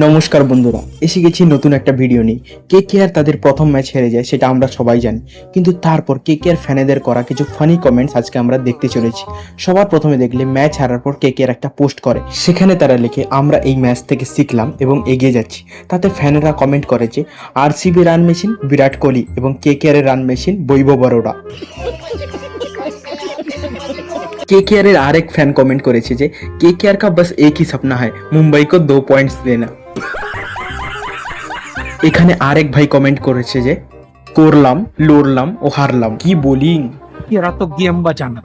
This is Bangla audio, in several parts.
নমস্কার বন্ধুরা, এসে গেছি নতুন একটা ভিডিও নিয়ে। কেকেআর তাদের প্রথম ম্যাচ হেরে যায়, সেটা আমরা সবাই জানি, কিন্তু তারপর কেকেআর ফ্যানেদের করা কিছু ফানি কমেন্টস আজকে আমরা দেখতে চলেছি। সবার প্রথমে দেখলে ম্যাচ হারার পর কেকেআর একটা পোস্ট করে, সেখানে তারা লেখে আমরা এই ম্যাচ থেকে শিখলাম এবং এগিয়ে যাচ্ছি। তাতে ফ্যানেরা কমেন্ট করে যে RCB run machine Virat Kohli এবং কেকেআর এর রান মেশিন বৈভব বরোড়া। केकेआर এর আরেক ফ্যান কমেন্ট করেছে যে केकेआर का बस एक ही सपना है मुंबई को 2 पॉइंट्स देना। এখানে আরেক ভাই কমেন্ট করেছে যে করলাম লড়লাম ও হারলাম, কি বোলিং, এরা তো গেম বাঁচানো।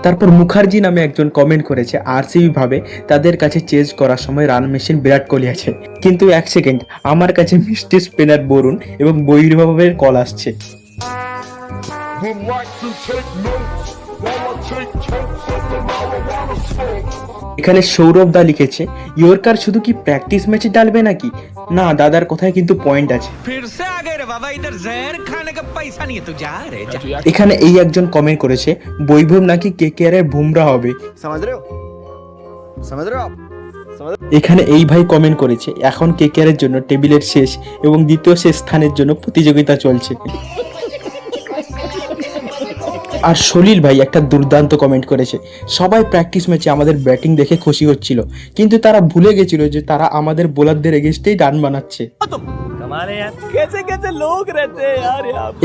তারপর মুখার্জি নামে একজন কমেন্ট করেছে আরসিবি ভাবে তাদের কাছে চেজ করার সময় রান মেশিন বিরাট কোহলি আছে, কিন্তু এক সেকেন্ড, আমার কাছে মিস্ট্রি স্পিনার বরুণ এবং বৈভবের কল আসছে। এখানে সৌরভ দা লিখেছে ইয়র্কার শুধু কি প্র্যাকটিস ম্যাচে ডালবে নাকি? না, দাদার কথায় কিন্তু পয়েন্ট আছে। এখানে এই একজন কমেন্ট করেছে বৈভব নাকি কেকেআর এর বুমরা হবে। এখানে এই ভাই কমেন্ট করেছে এখন কেকেআর এর জন্য টেবিলের শেষ এবং দ্বিতীয় শেষ স্থানের জন্য প্রতিযোগিতা চলছে। আর সলিল ভাই একটা দুর্দান্ত কমেন্ট করেছে সবাই প্র্যাকটিস ম্যাচে আমাদের ব্যাটিং দেখে খুশি হচ্ছিল, কিন্তু তারা ভুলে গেছিল যে তারা আমাদের বোলারদের এগেইনস্টেই রান বানাচ্ছে।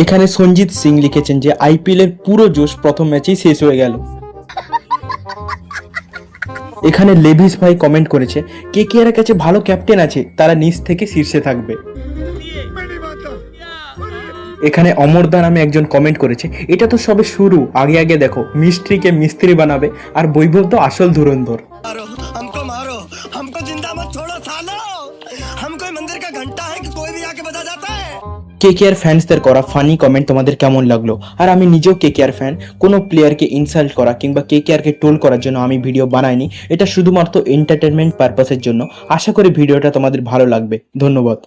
এখানে সঞ্জিত সিং লিখেছেন যে আইপিএল এর পুরো জোশ প্রথম ম্যাচেই শেষ হয়ে গেল। এখানে লেভিস ভাই কমেন্ট করেছে কেকেআর এর কাছে ভালো ক্যাপ্টেন আছে, তারা নিচ থেকে শীর্ষে থাকবে। এখানে অমরদা নামে একজন কমেন্ট করেছে এটা তো সবে শুরু, আগে আগে দেখো মিস্ত্রিকে মিস্ত্রি বানাবে আর বৈভব তো আসল ধুরন্ধর। কেকেআর ফ্যান্সদের করা ফানি কমেন্ট তোমাদের কেমন লাগলো? আর আমি নিজেও কেকেআর ফ্যান, কোনো প্লেয়ারকে ইনসাল্ট করা কিংবা কেকেআরকে ট্রোল করার জন্য আমি ভিডিও বানাইনি, এটা শুধুমাত্র এন্টারটেনমেন্ট পারপাসের জন্য। আশা করি ভিডিওটা তোমাদের ভালো লাগবে। ধন্যবাদ।